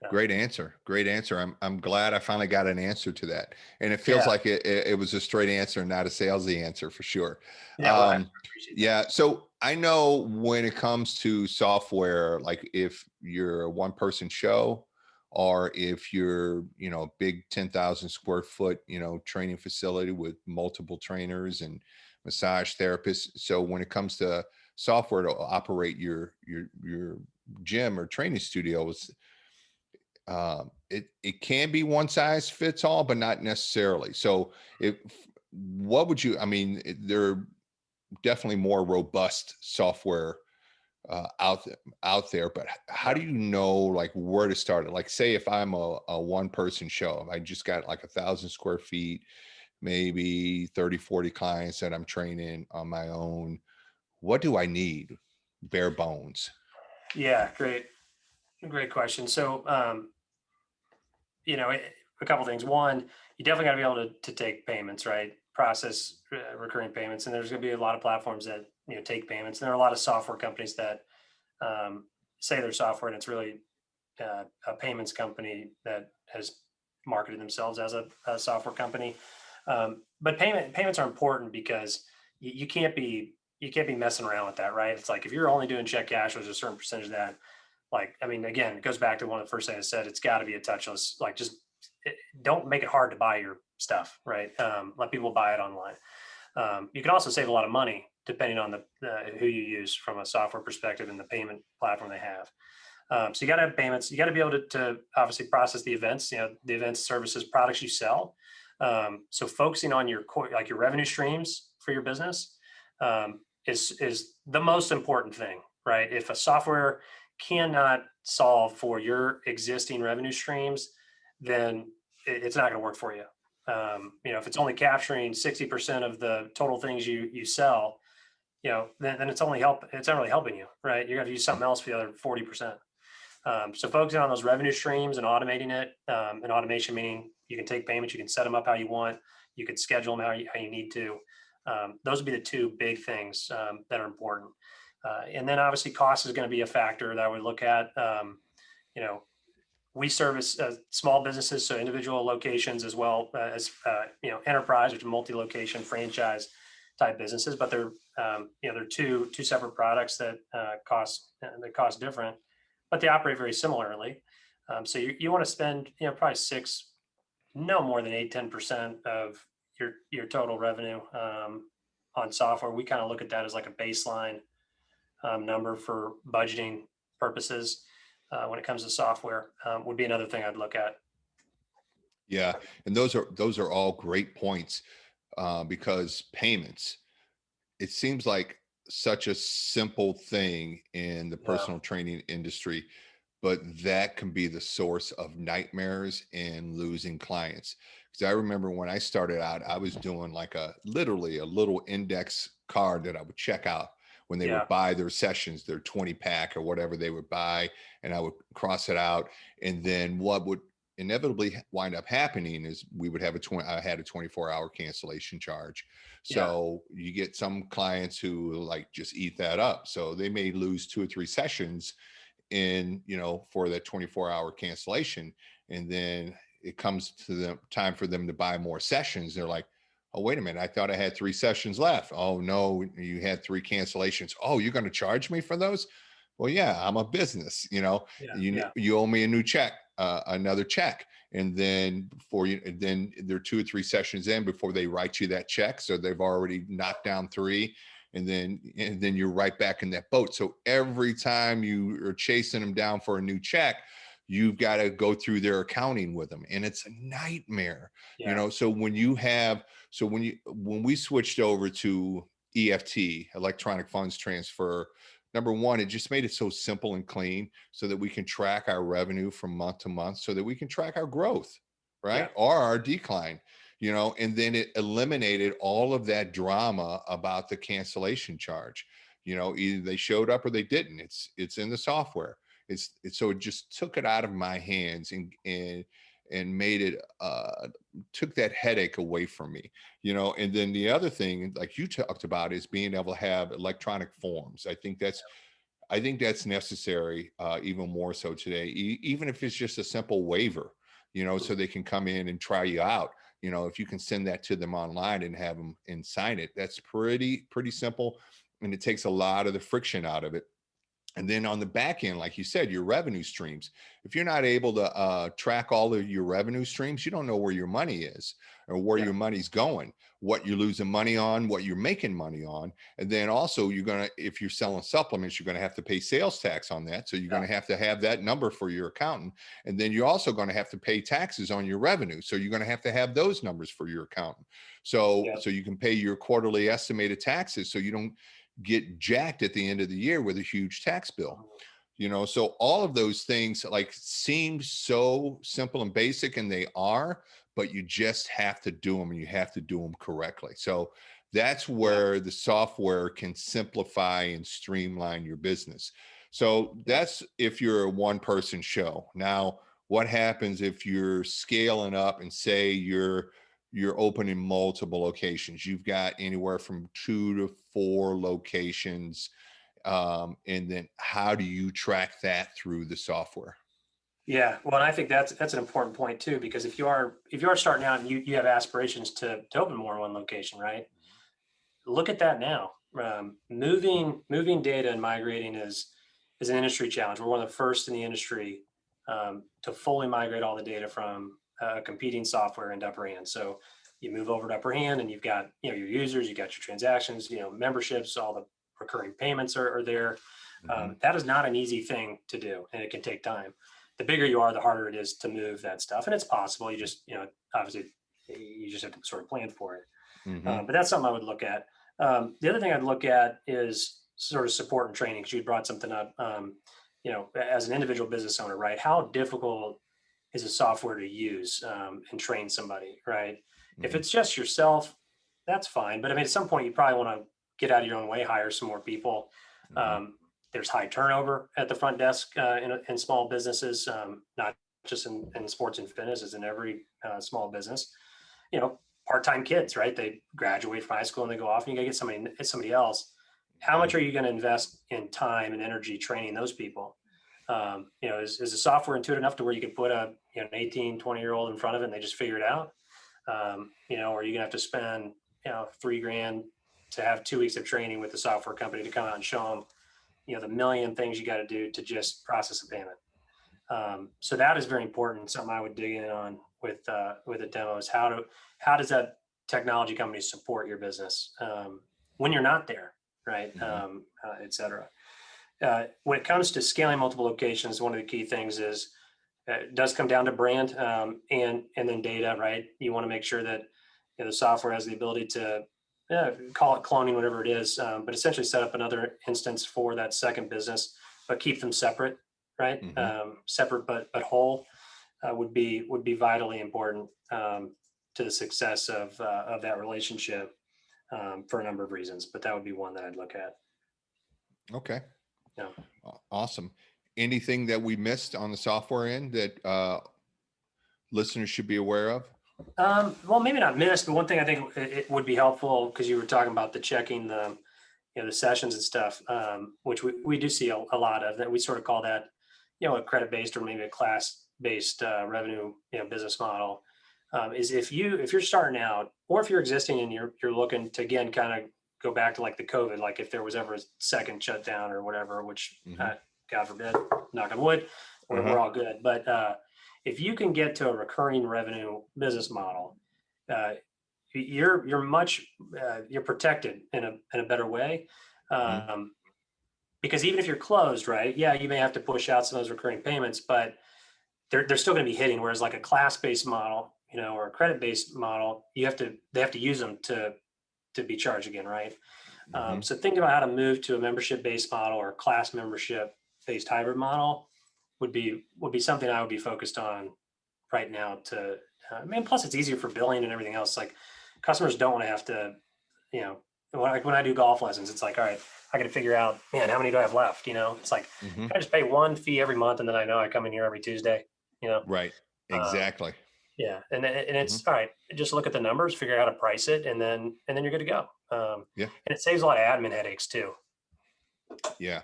Yeah. Great answer. Great answer. I'm glad I finally got an answer to that. And it feels Yeah. like it was a straight answer, not a salesy answer for sure. Yeah. Well, I Um, appreciate that. yeah. So I know when it comes to software, like if you're a one person show or if you're, a big 10,000 square foot, training facility with multiple trainers and massage therapists. So when it comes to software to operate your gym or training studios, it can be one size fits all, but not necessarily. So, if what would you? I mean, there are definitely more robust software out there, but how Yeah. do you know like where to start it? Like, say if I'm a one person show, I just got like 1,000 square feet, maybe 30, 40 clients that I'm training on my own. What do I need? Bare bones. Yeah. Great question. So, a couple things. One, you definitely got to be able to take payments, right? Process recurring payments, and there's going to be a lot of platforms that take payments. And there are a lot of software companies that say they're software, and it's really a payments company that has marketed themselves as a software company. But payments are important because you can't be messing around with that, right? It's like if you're only doing check cash, there's a certain percentage of that. Like, I mean, again, it goes back to one of the first things I said. It's got to be a touchless. Like, just don't make it hard to buy your stuff, right? Let people buy it online. You can also save a lot of money depending on who you use from a software perspective and the payment platform they have. So you got to have payments. You got to be able to obviously process the events, the events, services, products you sell. So focusing on your core, like your revenue streams for your business, is the most important thing, right? If a software cannot solve for your existing revenue streams, then it's not going to work for you. If it's only capturing 60% of the total things you sell, then it's not really helping you, right? You're going to use something else for the other 40%. So focusing on those revenue streams and automating it, and automation meaning you can take payments, you can set them up how you want, you can schedule them how you need to. Those would be the two big things that are important. And then obviously cost is going to be a factor that I would look at. You know, we service small businesses, so individual locations as well as enterprise, which are multi-location franchise type businesses. But they're two separate products that cost different, but they operate very similarly. So you want to spend probably no more than 8-10% of your total revenue on software. We kind of look at that as like a baseline number for budgeting purposes. When it comes to software, would be another thing I'd look at. Yeah, and those are all great points, because payments. It seems like such a simple thing in the Yeah, personal training industry, but that can be the source of nightmares and losing clients. Because I remember when I started out, I was doing like literally a little index card that I would check out when they yeah, would buy their sessions, their 20 pack or whatever they would buy, and I would cross it out. And then what would inevitably wind up happening is we would have I had a 24-hour cancellation charge. yeah, So you get some clients who like just eat that up. So they may lose 2 or 3 sessions for that 24-hour cancellation. And then it comes to the time for them to buy more sessions. They're like, oh, wait a minute, I thought I had 3 sessions left. Oh no, you had 3 cancellations. Oh, you're going to charge me for those? Well, yeah, I'm a business. yeah, you yeah, you owe me a new check, another check. And then then they're 2 or 3 sessions in before they write you that check, so they've already knocked down 3. And then you're right back in that boat. So every time you are chasing them down for a new check, you've got to go through their accounting with them, and it's a nightmare. yeah, So when we switched over to EFT, electronic funds transfer, number one, it just made it so simple and clean so that we can track our revenue from month to month, so that we can track our growth, yeah, right, or our decline. And then it eliminated all of that drama about the cancellation charge. Either they showed up or they didn't. It's in the software. So it just took it out of my hands and made it, took that headache away from me. And then the other thing, like you talked about, is being able to have electronic forms. I think I think that's necessary, even more so today, even if it's just a simple waiver, so they can come in and try you out. If you can send that to them online and have them and sign it, that's pretty simple. And it takes a lot of the friction out of it. And then on the back end, like you said, your revenue streams, if you're not able to track all of your revenue streams, you don't know where your money is or where Yeah. your money's going, what you're losing money on, what you're making money on. And then also if you're selling supplements, you're going to have to pay sales tax on that. So you're going to have that number for your accountant. And then you're also going to have to pay taxes on your revenue. So you're going to have those numbers for your accountant. So you can pay your quarterly estimated taxes. So you don't get jacked at the end of the year with a huge tax bill. So all of those things like seem so simple and basic, and they are, but you just have to do them, and you have to do them correctly. So that's where the software can simplify and streamline your business. So that's if you're a one-person show. Now, what happens if you're scaling up and say you're opening multiple locations? You've got anywhere from 2 to 4 locations. And then how do you track that through the software? Yeah. Well, and I think that's an important point too, because if you are starting out and you have aspirations to open more in one location, right? Look at that now. Moving data and migrating is an industry challenge. We're one of the first in the industry to fully migrate all the data from competing software into Upper Hand. So you move over to Upper Hand, and you've got your users, you got your transactions, memberships, all the recurring payments are there. That is not an easy thing to do, and it can take time. The bigger you are, the harder it is to move that stuff, and it's possible. You just obviously you just have to sort of plan for it. But that's something I would look at. The other thing I'd look at is sort of support and training, because you brought something up. As an individual business owner, right? How difficult is a software to use and train somebody, right? If it's just yourself, that's fine. But I mean, at some point, you probably want to get out of your own way, hire some more people. There's high turnover at the front desk in small businesses, not just in sports and fitness, as in every small business. Part-time kids, right? They graduate from high school and they go off, and you got to get somebody else. How much are you going to invest in time and energy training those people? Is the software intuitive enough to where you can put an 18, 20-year-old in front of it and they just figure it out? Or are you going to have to spend, $3,000 to have 2 weeks of training with the software company to come out and show them, the million things you got to do to just process a payment. So that is very important. Something I would dig in on with the demo is how does that technology company support your business when you're not there, right? Et cetera. When it comes to scaling multiple locations, one of the key things is it does come down to brand and then data, right? You want to make sure that the software has the ability to call it cloning, whatever it is, but essentially set up another instance for that second business, but keep them separate, right? Separate but whole would be vitally important to the success of that relationship for a number of reasons. But that would be one that I'd look at. Okay. Yeah. Awesome. Anything that we missed on the software end that listeners should be aware of? Well, maybe not missed, but one thing I think it would be helpful, because you were talking about the checking the sessions and stuff, which we do see a lot of. That we sort of call that a credit-based or maybe a class-based revenue business model. Is if you're starting out, or if you're existing and you're looking to again kind of go back to like the COVID, like if there was ever a second shutdown or whatever, which God forbid, knock on wood, we're all good. But if you can get to a recurring revenue business model, you're protected in a better way. Because even if you're closed, right? Yeah, you may have to push out some of those recurring payments, but they're still going to be hitting. Whereas like a class-based model, or a credit-based model, they have to use them to be charged again, right? So think about how to move to a membership-based model or a class membership-based hybrid model would be something I would be focused on right now. Plus it's easier for billing and everything else. Like customers don't want to have to, when I do golf lessons, it's like, all right, I got to figure out, man, how many do I have left? It's like, can I just pay one fee every month and then I know I come in here every Tuesday? Right. Exactly. Yeah. And it's all right. Just look at the numbers, figure out how to price it, and then you're good to go. And it saves a lot of admin headaches too. Yeah.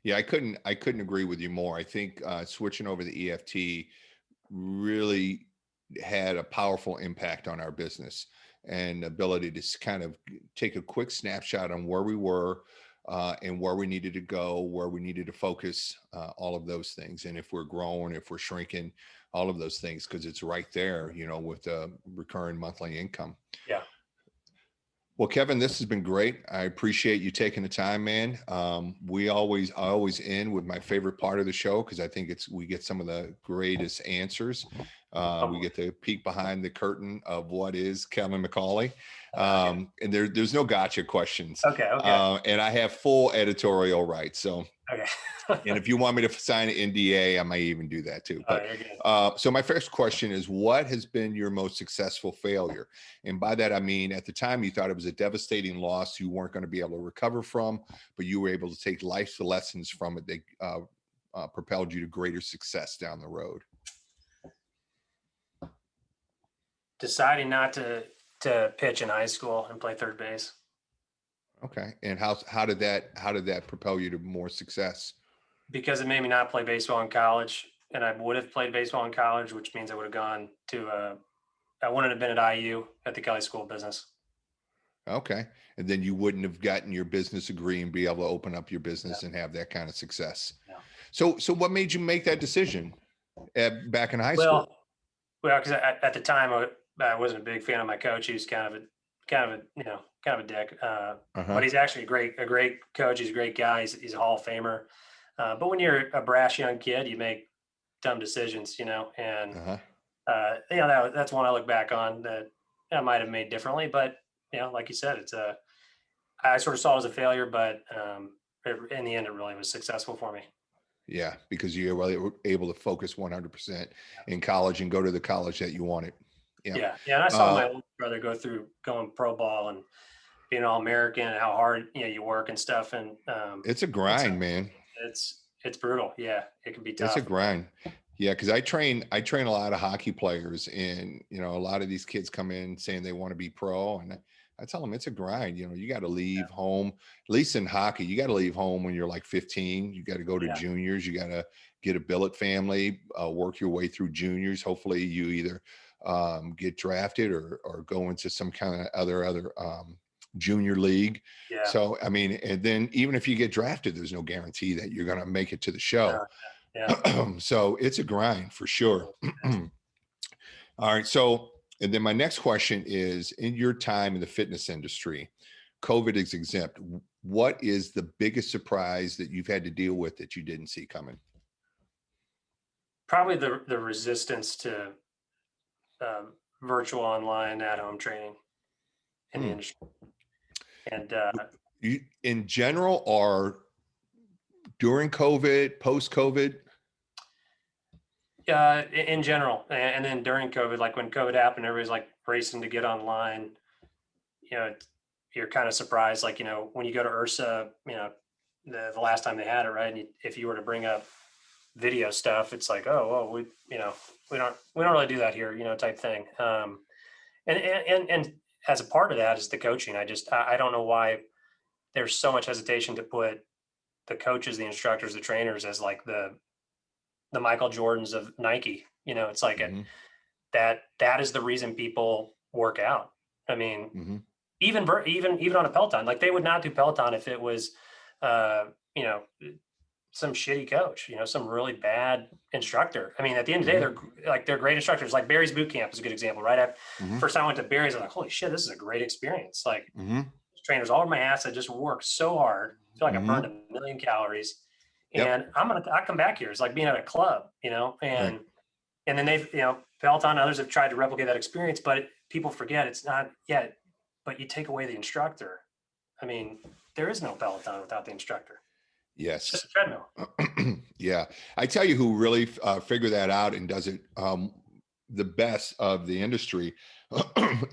Yeah, I couldn't agree with you more. I think switching over the EFT really had a powerful impact on our business and ability to kind of take a quick snapshot on where we were, and where we needed to go, where we needed to focus, all of those things. And if we're growing, if we're shrinking, all of those things, because it's right there, with the recurring monthly income. Yeah. Well, Kevin, this has been great. I appreciate you taking the time, man. I always end with my favorite part of the show because I think we get some of the greatest answers. We Oh, get to peek behind the curtain of what is Kevin MacCauley. okay. And there's no gotcha questions. Okay. Okay. And I have full editorial rights. So, Okay. and if you want me to sign an NDA, I might even do that too. Oh, But you're good. so my first question is, what has been your most successful failure? And by that, I mean, at the time you thought it was a devastating loss you weren't going to be able to recover from, but you were able to take life's lessons from it that propelled you to greater success down the road. Deciding not to pitch in high school and play third base Okay. And how did that propel you to more success? because it made me not play baseball in college, and I would have played baseball in college, which means I would have gone to I wouldn't have been at IU at the Kelly School of Business. Okay. And then you wouldn't have gotten your business degree and be able to open up your Yeah. business and have that kind of success. Yeah. So what made you make that decision back in high Well, school? well, because at the time I wasn't a big fan of my coach. He was kind of a dick. Uh-huh. But he's actually a great coach. He's a great guy. He's a Hall of Famer. But when you're a brash young kid, you make dumb decisions, and Uh-huh. that's one I look back on that I might have made differently. But like you said, I sort of saw it as a failure, but in the end, it really was successful for me. Yeah, because you were able to focus 100% in college and go to the college that you wanted. Yeah. Yeah, yeah. And I saw Uh, my older brother go through going pro ball and being all American and how hard you work and stuff. And it's a it's grind, man. it's brutal. Yeah, it can be It's a tough. grind. Yeah, because I train a lot of hockey players, and a lot of these kids come in saying they want to be pro, and I tell them it's a grind. You got to leave home. At least in hockey, you got to leave home when you're like 15. You got to go to Yeah, juniors. You got to get a billet family, work your way through juniors. Hopefully, you either get drafted or go into some kind of other junior league. yeah, So I mean, and then even if you get drafted, there's no guarantee that you're going to make it to the show. uh, yeah. So it's a grind for sure. All right. So, and then my next question is, in your time in the fitness industry, COVID is exempt. What is the biggest surprise that you've had to deal with that you didn't see coming? Probably the resistance to virtual online at home training in the Hmm. industry, and You, in general, or during COVID, post COVID? in general, and then during COVID, like when COVID happened, everybody's like racing to get online. You know, you're kind of surprised, like when you go to URSA, the last time they had it, right? And if you were to bring up video stuff, it's like, oh, well, we don't really do that here, type thing. And as a part of that is the coaching. I don't know why there's so much hesitation to put the coaches, the instructors, the trainers as like the Michael Jordans of Nike. It's like Hmm. that is the reason people work out. I mean, Hmm. even on a Peloton, like they would not do Peloton if it was, uh, you know, some shitty coach, some really bad instructor. I mean, at the end of the day, Hmm. they're great instructors. Like Barry's boot camp is a good example, right? Hmm. First time I went to Barry's, I'm like, holy shit, this is a great experience. Like Hmm. trainers all over my ass. I just worked so hard. I feel like I burned Hmm. a million calories. Yep. And I come back here. It's like being at a club, Right. and then they've, Peloton and others have tried to replicate that experience, but people forget it's not yet, but you take away the instructor. I mean, there is no Peloton without the instructor. It's Yes. just a treadmill. Yeah. I tell you who really figure that out and does it the best of the industry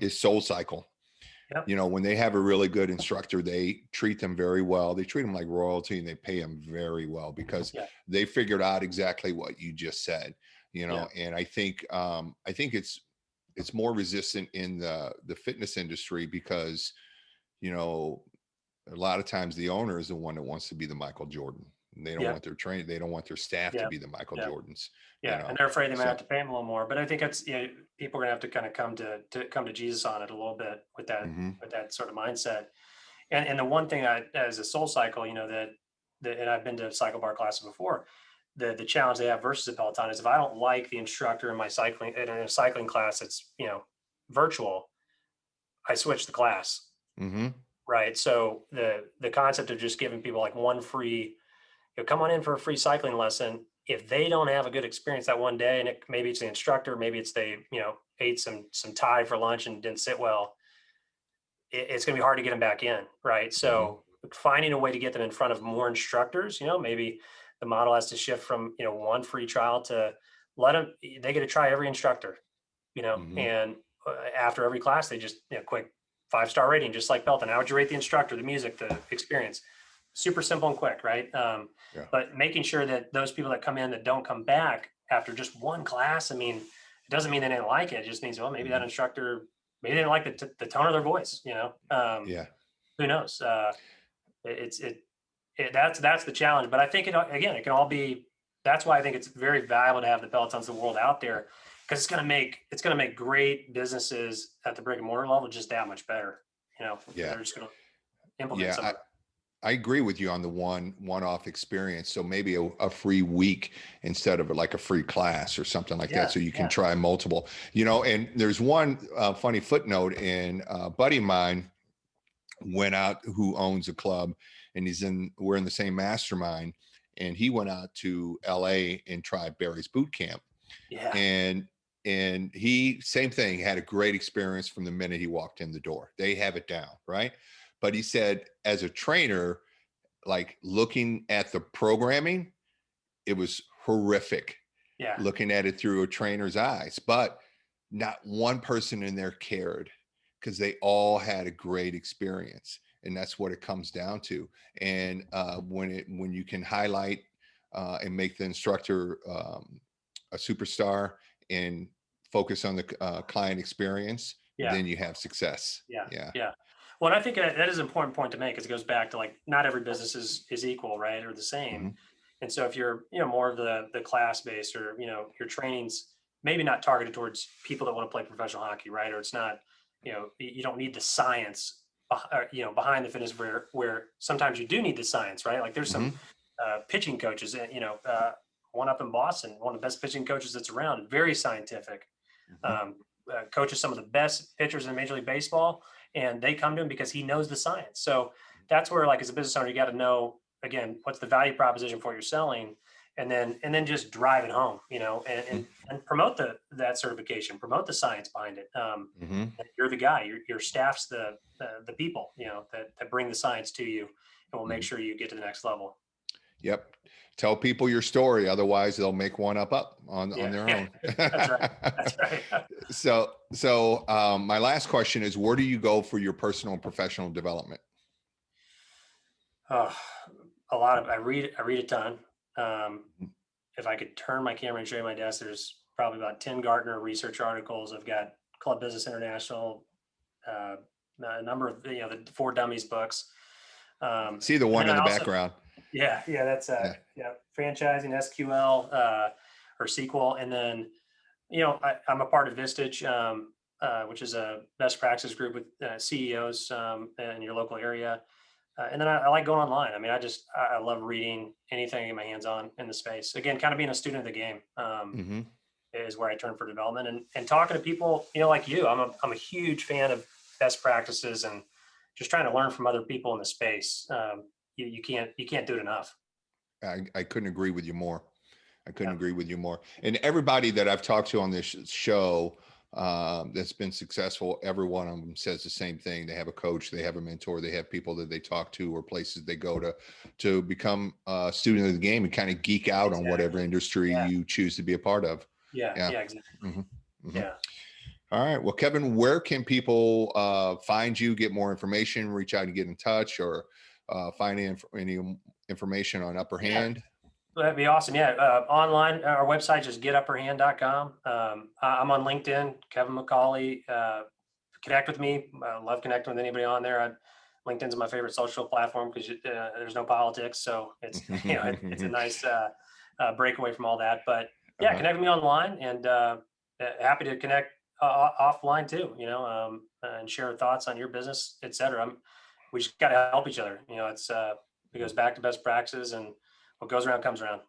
is Soul Cycle. Yep. When they have a really good instructor, they treat them very well. They treat them like royalty and they pay them very well because Yeah. they figured out exactly what you just said, Yeah. and I think it's more resistant in the fitness industry because, you know, a lot of times the owner is the one that wants to be the Michael Jordan. They don't Yeah. want their they don't want their staff to Yeah. be the Michael Yeah. Jordans, you Yeah. And know. they're afraid they might So have to pay them a little more, but I think it's, people are gonna have to kind of come to Jesus on it a little bit mhm. with that sort of mindset. And the one thing as a soul cycle, and I've been to cycle bar classes before, the challenge they have versus a Peloton is if I don't like the instructor in a cycling class that's, virtual, I switch the class. Mhm. Right. So the concept of just giving people like one free, come on in for a free cycling lesson. If they don't have a good experience that one day, and maybe it's the instructor, maybe it's they, ate some Thai for lunch and didn't sit well, it's going to be hard to get them back in. Right. Mhm. So finding a way to get them in front of more instructors, maybe the model has to shift from, one free trial to let them, they get to try every instructor, Mhm. and after every class, they just, quick 5-star rating, just like Belton. How would you rate the instructor, the music, the experience? Super simple and quick, right? Yeah. But making sure that those people that come in that don't come back after just one class, I mean, it doesn't mean they didn't like it. It just means, well, maybe that Mhm. instructor, maybe they didn't like the tone of their voice, Yeah. who knows? It's, that's the challenge. But I think again, it can all be, that's why I think it's very valuable to have the Pelotons of the world out there, because it's going to make great businesses at the brick and mortar level just that much better. Yeah. They're just going to implement Yeah. some of I agree with you on the one-off experience. So maybe a free week instead of like a free class or something like that. yeah, So you can yeah, try multiple, and there's one funny footnote in a buddy of mine went out who owns a club, and we're in the same mastermind, and he went out to LA and tried Barry's boot camp, yeah, and he, same thing, had a great experience from the minute he walked in the door. They have it down, right? But he said as a trainer, like looking at the programming, it was horrific yeah, looking at it through a trainer's eyes, but not one person in there cared because they all had a great experience. And that's what it comes down to. And when you can highlight and make the instructor a superstar and focus on the client experience, yeah, then you have success. yeah, Yeah. yeah. Well, and I think that is an important point to make, because it goes back to, like, not every business is equal, right, or the same. Hmm. And so if you're, more of the class based, or, your training's maybe not targeted towards people that want to play professional hockey, right? Or it's not, you don't need the science, behind the fitness, where sometimes you do need the science, right? Like there's some Hmm. pitching coaches, one up in Boston, one of the best pitching coaches that's around, very scientific, Hmm. coaches some of the best pitchers in Major League Baseball, and they come to him because he knows the science. So that's where, like, as a business owner, you got to know, again, what's the value proposition for what you're selling, and then just drive it home, and promote that certification, promote the science behind it. Hmm. And you're the guy, your staff's the people, that bring the science to you, and will make Hmm. sure you get to the next level. Yep. Tell people your story. Otherwise they'll make one up on Yeah, their yeah, own. that's right. That's right. So my last question is, where do you go for your personal and professional development? Oh, I read a ton. Um, if I could turn my camera and show you my desk, there's probably about 10 Gartner research articles. I've got Club Business International, uh, a number of, the Four Dummies books. See the And one then in I the also, background. yeah, that's, Yeah. franchising, SQL, or SQL. And then, I'm a part of Vistage, which is a best practice group with CEOs in your local area. And then I like going online. I mean, I love reading anything I get my hands on in the space. Again, kind of being a student of the game, Hmm. is where I turn for development, and talking to people, like you. I'm a huge fan of best practices, and just trying to learn from other people in the space. You can't do it enough. I couldn't agree with you more. I couldn't Yeah, agree with you more. And everybody that I've talked to on this show that's been successful, every one of them says the same thing. They have a coach, they have a mentor, they have people that they talk to, or places they go to become a student of the game and kind of geek out on whatever exactly. industry Yeah, you choose to be a part of. yeah, Yeah. yeah, exactly. Hmm. Hmm. Yeah. All right. Well, Kevin, where can people find you, get more information, reach out and get in touch, or find any information on Upper Yeah. Hand? That'd be awesome. Yeah. Online, our website is getupperhand.com. I'm on LinkedIn, Kevin MacCauley. Connect with me. I love connecting with anybody on there. LinkedIn's my favorite social platform because there's no politics. So it's, it's a nice breakaway from all that. But yeah, Uh-huh. connect with me online, and happy to connect offline too, and share thoughts on your business, et cetera. We just got to help each other. It goes back to best practices, and what goes around comes around.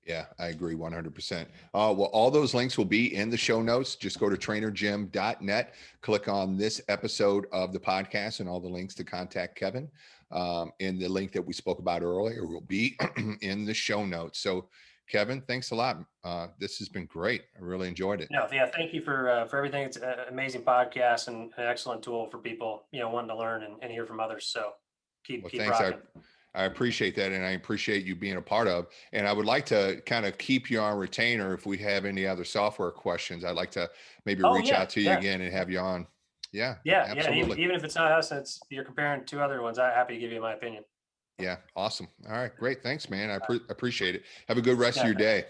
Yeah, I agree 100%. Well, all those links will be in the show notes. Just go to trainerjim.net, click on this episode of the podcast, and all the links to contact Kevin. And the link that we spoke about earlier will be in the show notes. So, Kevin, thanks a lot. This has been great. I really enjoyed it. No, yeah, thank you for everything. It's an amazing podcast and an excellent tool for people, wanting to learn and hear from others. So Well, keep thanks. rocking. I appreciate that. And I appreciate you being a part of, and I would like to kind of keep you on retainer. If we have any other software questions, I'd like to maybe Oh reach yeah, out to you yeah, again and have you on. Yeah, yeah. And absolutely. even if it's not us, and you're comparing two other ones, I'm happy to give you my opinion. Yeah. Awesome. All right. Great. Thanks, man. I appreciate it. Have a good rest of Yeah, your day.